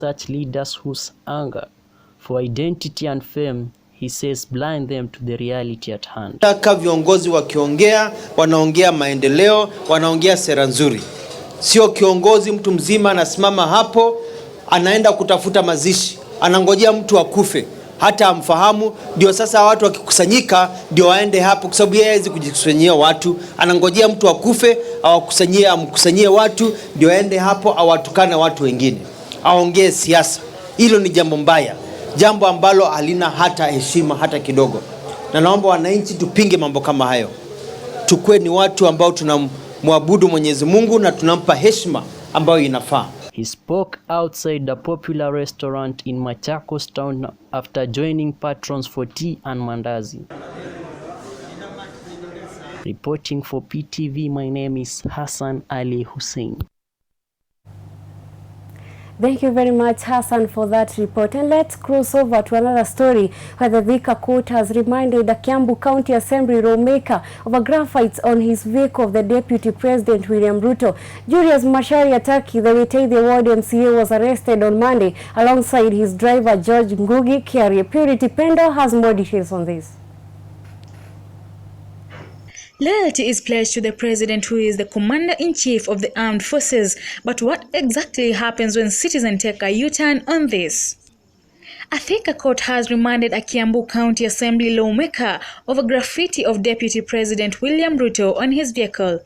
such leaders whose anger for identity and fame, he says, blind them to the reality at hand. Taka viongozi wakiongea, wanaongea maendeleo, wanaongea sera nzuri. Sio kiongozi mtu mzima anasimama hapo, anaenda kutafuta mazishi, anangojea mtu akufe, hata amfahamu, ndio sasa watu wakikusanyika ndio waende hapo, kwa sababu yeye hawezi kujikusanyia watu, anangojea mtu akufe, amkusanyie watu ndio aende hapo awatukane watu wengine, aongee siasa. Hilo ni jambo mbaya, jambo ambalo halina hata heshima hata kidogo. Na naomba wananchi tupinge mambo kama hayo. Tukue ni watu ambao tunamwabudu Mwenyezi Mungu na tunampa heshima ambayo inafaa. He spoke outside the popular restaurant in Machakos town after joining patrons for tea and mandazi. Reporting for PTV, my name is Hassan Ali Hussein. Thank you very much, Hassan, for that report. And let's cross over to another story where the Thika court has reminded the Kiambu County Assembly lawmaker of a graffiti on his vehicle of the Deputy President William Ruto. Julius Macharia Taki, the Wetei Ward MCA, was arrested on Monday alongside his driver George Ngugi Kiarie. Purity Pendo has more details on this. Loyalty is pledged to the president, who is the commander-in-chief of the armed forces. But what exactly happens when citizens take a U-turn on this? A Thika court has remanded a Kiambu County Assembly lawmaker of a graffiti of Deputy President William Ruto on his vehicle.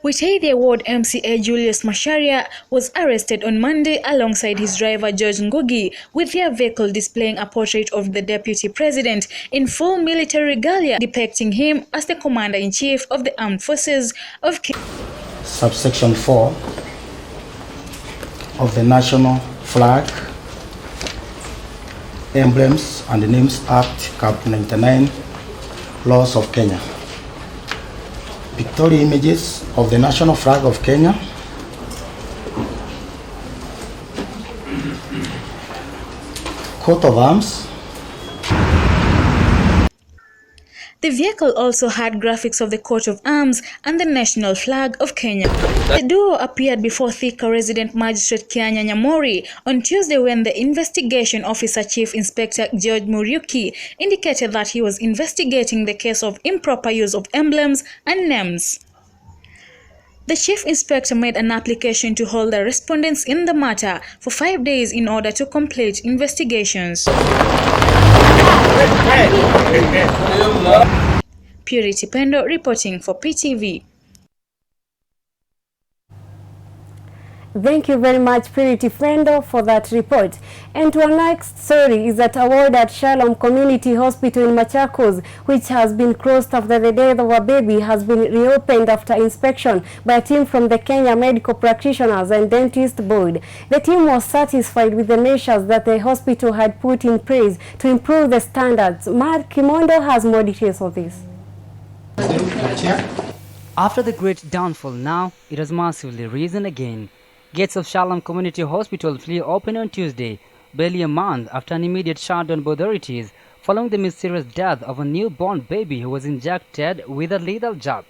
Wetei Ward MCA Julius Macharia was arrested on Monday alongside his driver George Ngugi, with their vehicle displaying a portrait of the Deputy President in full military regalia, depicting him as the Commander-in-Chief of the Armed Forces of Kenya. Subsection 4 of the National Flag, Emblems and Names Act, Cap 99, Laws of Kenya. Pictorial images of the national flag of Kenya, coat of arms. The vehicle also had graphics of the coat of arms and the national flag of Kenya. The duo appeared before Thika resident magistrate Kianya Nyamori on Tuesday when the investigation officer Chief Inspector George Muriuki indicated that he was investigating the case of improper use of emblems and names. The Chief Inspector made an application to hold the respondents in the matter for 5 days in order to complete investigations. Purity Pendo reporting for PTV. Thank you very much, Purity Pendo, for that report. And to our next story is that a ward at Shalom Community Hospital in Machakos, which has been closed after the death of a baby, has been reopened after inspection by a team from the Kenya Medical Practitioners and Dentist Board. The team was satisfied with the measures that the hospital had put in place to improve the standards. Mark Kimondo has more details of this. After the great downfall, now it has massively risen again. Gates of Shalom Community Hospital flew open on Tuesday, barely a month after an immediate shutdown by authorities following the mysterious death of a newborn baby who was injected with a lethal jab.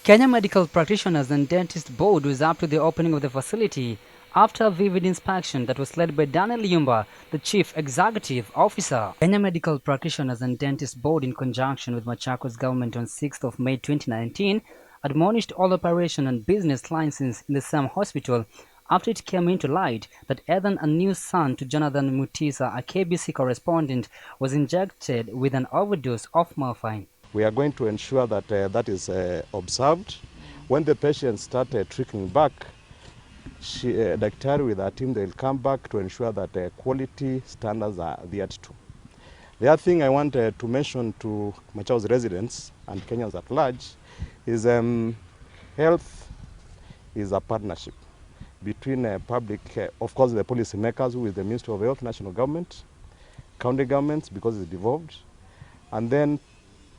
Kenya Medical Practitioners and Dentist Board was up to the opening of the facility after a vivid inspection that was led by Daniel Yumba, the Chief Executive Officer. Kenya Medical Practitioners and Dentist Board, in conjunction with Machakos government on 6th of May 2019, admonished all operation and business licenses in the same hospital after it came into light that Ethan, a new son to Jonathan Mutisa, a KBC correspondent, was injected with an overdose of morphine. We are going to ensure that that is observed. When the patient started trickling back, Daktari with her team, they'll come back to ensure that quality standards are adhered to. The other thing I want to mention to Machakos residents and Kenyans at large is health is a partnership between public, of course, the policy makers, who is the Ministry of Health, national government, county governments, because it's devolved, and then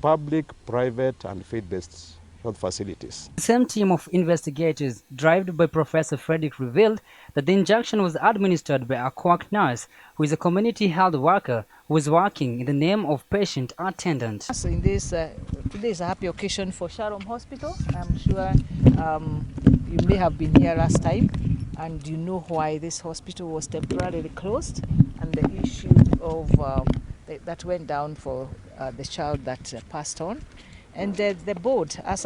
public, private, and faith-based health facilities. The same team of investigators, driven by Professor Frederick, revealed that the injection was administered by a quack nurse who is a community health worker who is working in the name of patient attendant. In this, today is a happy occasion for Shalom Hospital. I'm sure you may have been here last time, and you know why this hospital was temporarily closed and the issue of that went down for the child that passed on. And the board, as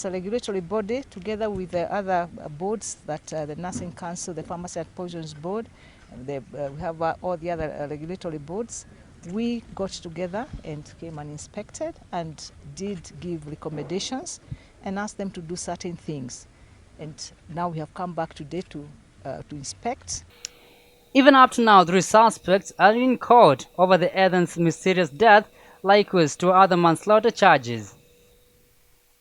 a regulatory body, together with the other boards, that the Nursing Council, the Pharmacy and Poisons Board, we have all the other regulatory boards, we got together and came and inspected and did give recommendations and asked them to do certain things. And now we have come back today to inspect. Even up to now, 3 suspects are in court over the Ethan's mysterious death, likewise to other manslaughter charges.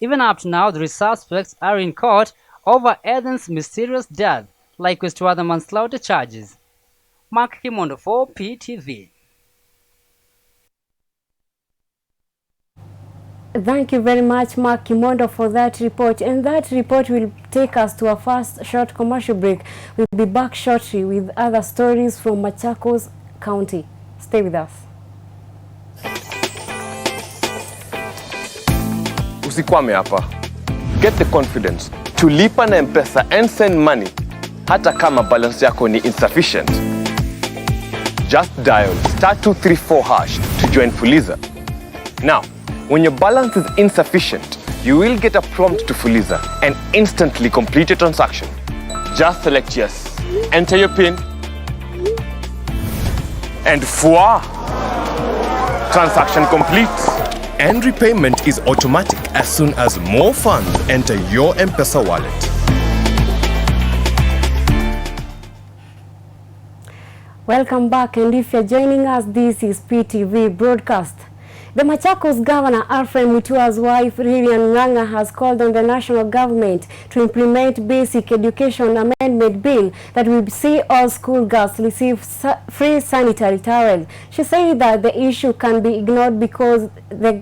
Even up to now, 3 suspects are in court over Ethan's mysterious death, likewise to other manslaughter charges. Mark Kimondo for PTV. Thank you very much, Mark Kimondo, for that report. And that report will take us to a first short commercial break. We'll be back shortly with other stories from Machakos County. Stay with us. Usikwame hapa. Get the confidence to lipa na M-Pesa and send money hata kama balance yako ni insufficient. Just dial *234# to join Fuliza. Now, when your balance is insufficient, you will get a prompt to Fuliza and instantly complete your transaction. Just select yes, enter your PIN, and voila! Transaction complete. And repayment is automatic as soon as more funds enter your M-Pesa wallet. Welcome back, and if you're joining us, this is PTV Broadcast. The Machakos Governor Alfred Mutua's wife Lilian Ng'ang'a has called on the national government to implement basic education amendment bill that will see all school girls receive free sanitary towels. She said that the issue can be ignored because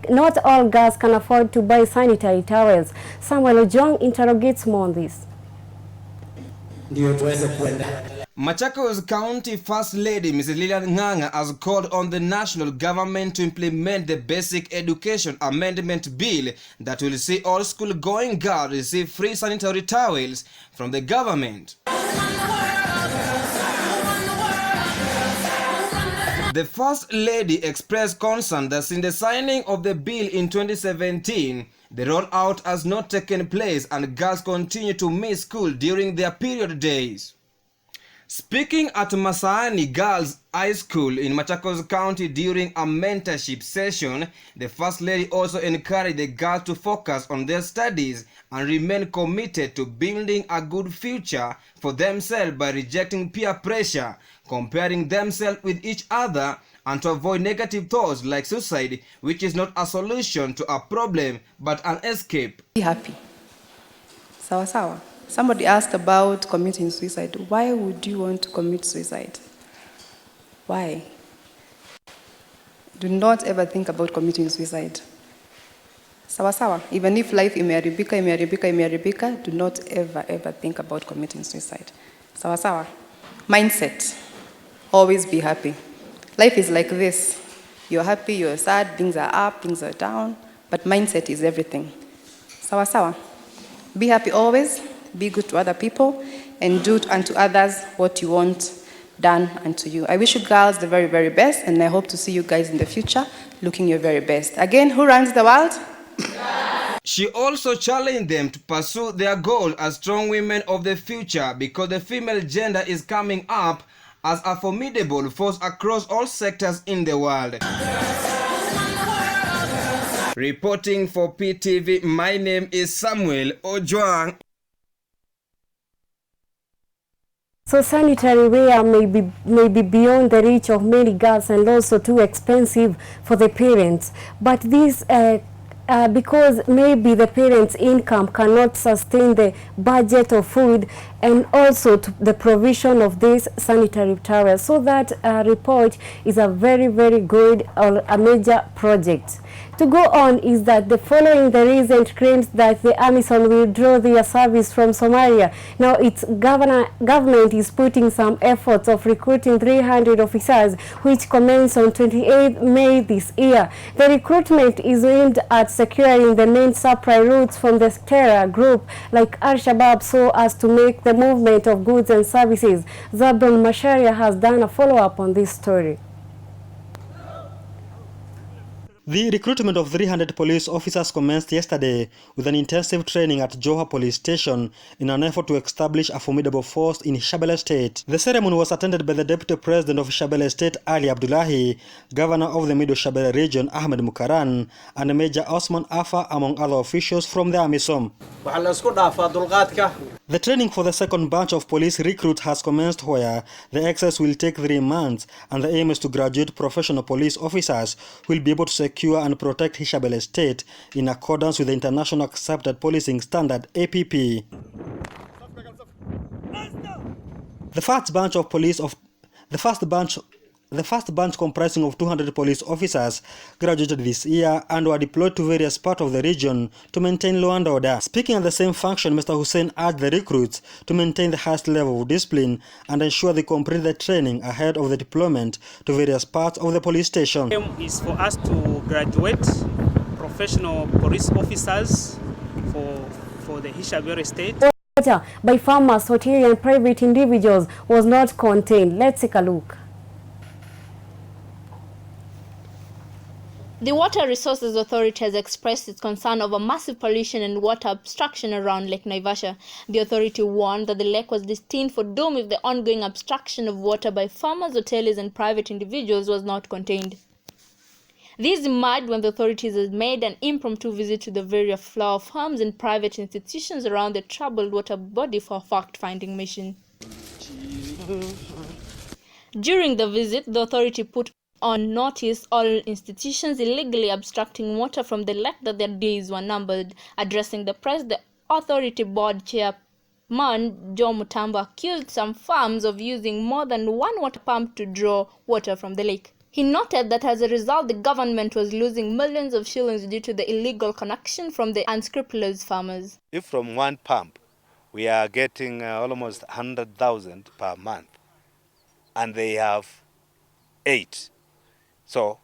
not all girls can afford to buy sanitary towels. Samuel Ojong interrogates more on this. Machakos County First Lady Mrs. Lilian Ng'ang'a has called on the national government to implement the Basic Education Amendment Bill that will see all school-going girls receive free sanitary towels from the government. The First Lady expressed concern that since the signing of the bill in 2017, the rollout has not taken place and girls continue to miss school during their period days. Speaking at Masaani Girls High School in Machakos County during a mentorship session, the First Lady also encouraged the girls to focus on their studies and remain committed to building a good future for themselves by rejecting peer pressure, comparing themselves with each other, and to avoid negative thoughts like suicide, which is not a solution to a problem but an escape. Be happy. Sawa sawa. Somebody asked about committing suicide. Why would you want to commit suicide? Why? Do not ever think about committing suicide. Sawa sawa. Even if life imeharibika, do not ever think about committing suicide. Sawa sawa. Mindset. Always be happy. Life is like this. You're happy, you're sad, things are up, things are down, but mindset is everything. Sawa sawa. Be happy always. Be good to other people, and do unto others what you want done unto you. I wish you girls the very, very best, and I hope to see you guys in the future looking your very best. Again, who runs the world? She also challenged them to pursue their goal as strong women of the future because the female gender is coming up as a formidable force across all sectors in the world. Reporting for PTV, my name is Samuel Ojwang. So sanitary wear may be beyond the reach of many girls and also too expensive for the parents. But this because maybe the parents' income cannot sustain the budget of food and also the provision of this sanitary towels. So that report is a very, very good or a major project. To go on is that following the recent claims that the AMISOM will withdraw their service from Somalia, now its government is putting some efforts of recruiting 300 officers, which commence on 28 May this year. The recruitment is aimed at securing the main supply routes from the terror group like Al-Shabaab so as to make the movement of goods and services. Zabron Masharia has done a follow-up on this story. The recruitment of 300 police officers commenced yesterday with an intensive training at Johar police station in an effort to establish a formidable force in Shabelle State. The ceremony was attended by the Deputy President of Shabelle State, Ali Abdullahi, Governor of the Middle Shabelle region, Ahmed Mukaran, and Major Osman Afa, among other officials from the AMISOM. The training for the second batch of police recruits has commenced, where the exercise will take 3 months, and the aim is to graduate professional police officers who will be able to secure and protect Shabelle State in accordance with the international accepted policing standard APP. The first batch comprising of 200 police officers graduated this year and were deployed to various parts of the region to maintain law and order. Speaking at the same function, Mr. Hussein urged the recruits to maintain the highest level of discipline and ensure they complete the training ahead of the deployment to various parts of the police station. The aim is for us to graduate professional police officers for the Shabelle State. Water by farmers, hoteliers and private individuals was not contained. Let's take a look. The Water Resources Authority has expressed its concern over massive pollution and water obstruction around Lake Naivasha. The authority warned that the lake was destined for doom if the ongoing obstruction of water by farmers, hoteliers and private individuals was not contained. This emerged when the authorities had made an impromptu visit to the various flower farms and private institutions around the troubled water body for a fact-finding mission. During the visit, the authority put on notice all institutions illegally obstructing water from the lake that their days were numbered. Addressing the press, the authority board chairman Joe Mutambo accused some farms of using more than one water pump to draw water from the lake. He noted that as a result, the government was losing millions of shillings due to the illegal connection from the unscrupulous farmers. If from one pump we are getting almost 100,000 per month, and they have 8. So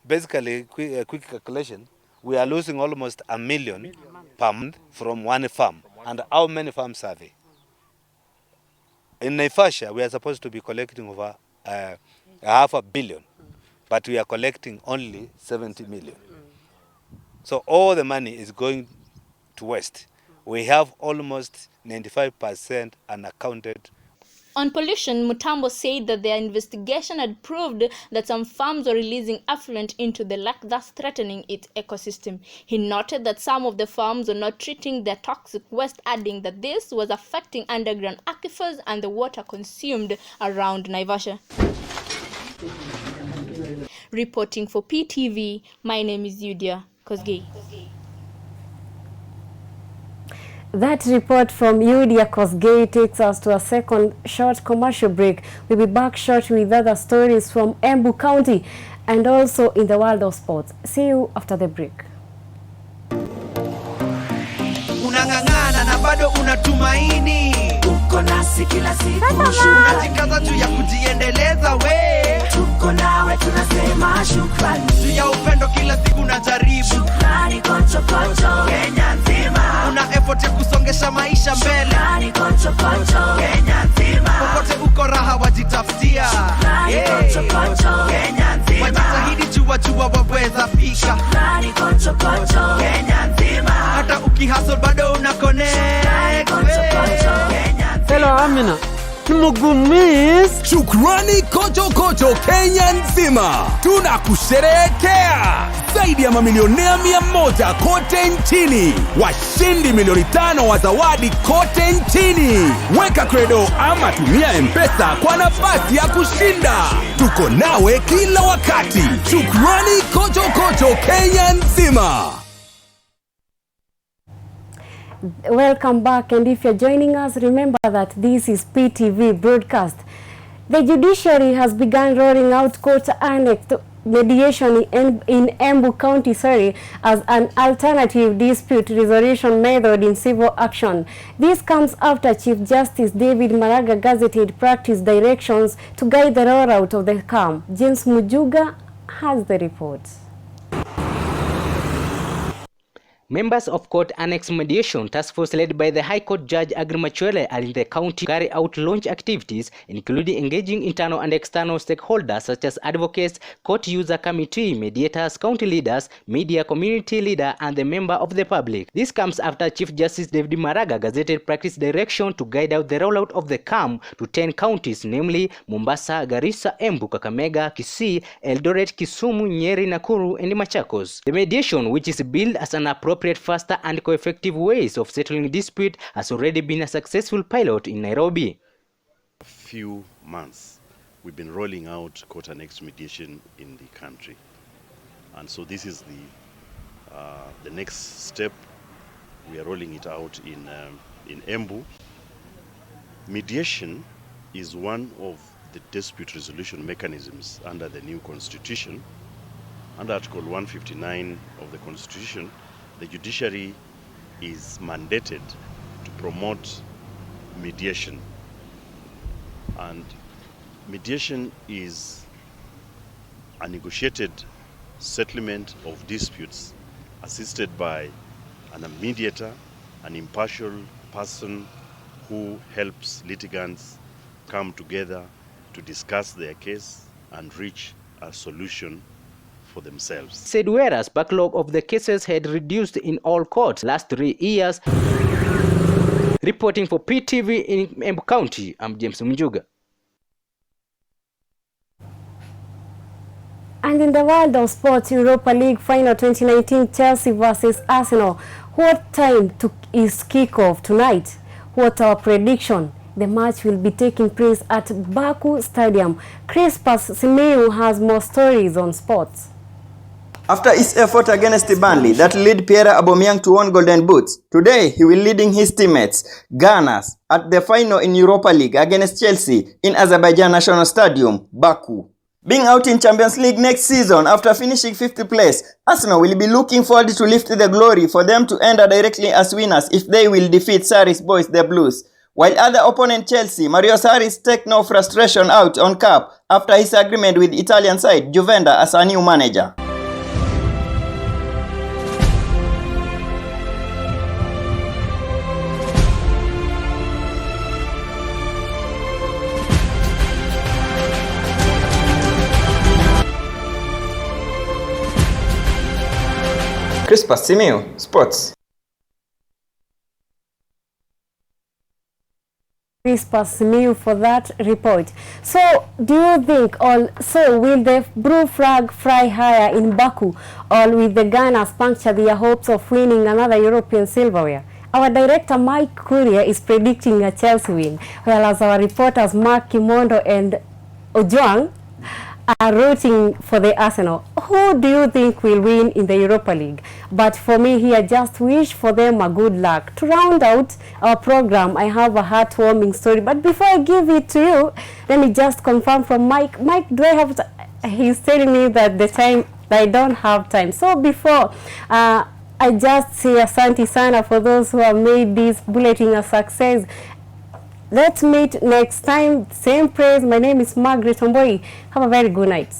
basically, quick calculation, we are losing almost 1 million per month from one farm. And how many farms are there? In Naivasha, we are supposed to be collecting over 500 million, but we are collecting only 70 million. So all the money is going to waste. We have almost 95% unaccounted. On pollution, Mutambo said that their investigation had proved that some farms were releasing effluent into the lake, thus threatening its ecosystem. He noted that some of the farms were not treating their toxic waste, adding that this was affecting underground aquifers and the water consumed around Naivasha. Reporting for PTV, my name is Yudia Kosgei. That report from Yudia Kosgei takes us to a second short commercial break. We'll be back shortly with other stories from Embu County and also in the world of sports. See you after the break. Unang'ang'ana na bado unatumaini, uko nasi kila siku, unajikaza juu ya kujiendeleza we, tuko nawe tunasema shukrani, juu ya upendo kila siku unajaribu, shukrani kocho kocho Kenya nzima, una effort ya kusongesha maisha mbele, shukrani kocho kocho Kenya nzima, popote uko raha wajitafutia, shukrani kocho kocho Kenya nzima, wajitahidi jua waweza fika, shukrani kocho kocho Kenya nzima, hata ukihustle bado una connect. Hello Amina. Mugumis. Shukrani kocho kocho Kenya nzima. Tunakusherehekea. Zaidi ya mamilionea 100 kote nchini. Washindi milioni 5 wa zawadi kote nchini. Weka credo ama tumia M-Pesa kwa nafasi ya kushinda. Tuko nawe kila wakati. Shukrani kocho kocho Kenya nzima. Welcome back, and if you're joining us, remember that this is PTV Broadcast. The judiciary has begun rolling out court mediation in Embu County, as an alternative dispute resolution method in civil action. This comes after Chief Justice David Maraga gazetted practice directions to guide the rollout of the CAM. James Mujuga has the report. Members of Court Annex Mediation Task Force led by the High Court Judge Agri Machuele are in the county to carry out launch activities, including engaging internal and external stakeholders such as advocates, court user committee, mediators, county leaders, media, community leader, and the member of the public. This comes after Chief Justice David Maraga gazetted practice direction to guide out the rollout of the CAM to 10 counties, namely Mombasa, Garissa, Embu, Kakamega, Kisii, Eldoret, Kisumu, Nyeri, Nakuru, and Machakos. The mediation, which is billed as an appropriate, faster and co-effective ways of settling dispute, has already been a successful pilot in Nairobi. A few months we've been rolling out court annexed mediation in the country, and so this is the next step. We are rolling it out in Embu. Mediation is one of the dispute resolution mechanisms under the new constitution. Under Article 159 of the Constitution, the judiciary is mandated to promote mediation. And mediation is a negotiated settlement of disputes assisted by a mediator, an impartial person who helps litigants come together to discuss their case and reach a solution for themselves. Said whereas backlog of the cases had reduced in all courts last 3 years. Reporting for PTV in Embu County, I'm James Mjuga. And in the world of sports, Europa League final 2019 Chelsea versus Arsenal. What time is kickoff tonight? What our prediction? The match will be taking place at Baku Stadium. Crispus Simiu has more stories on sports. After his effort against Burnley that led Pierre Aubameyang to 1 golden boots, today he will leading his teammates, Gunners, at the final in Europa League against Chelsea in Azerbaijan National Stadium, Baku. Being out in Champions League next season after finishing 5th place, Arsenal will be looking forward to lift the glory for them to enter directly as winners if they will defeat Sarri's boys, the Blues. While other opponent Chelsea, Mario Sarri's take no frustration out on cap after his agreement with Italian side Juventus as a new manager. Crispus Simiu, Sports. Crispus Simiu for that report. So, do you think will the blue flag fly higher in Baku, or will the Gunners puncture their hopes of winning another European silverware? Our director Mike Courier is predicting a Chelsea win, whereas our reporters Mark Kimondo and Ojwang are rooting for the Arsenal. Who do you think will win in the Europa League? But for me here, just wish for them a good luck. To round out our program, I have a heartwarming story. But before I give it to you, let me just confirm from Mike. Mike, do I have he's telling me that the time, I don't have time. So before, I just say asante sana for those who have made this bulletin a success. Let's meet next time. Same praise. My name is Margaret Omboi. Have a very good night.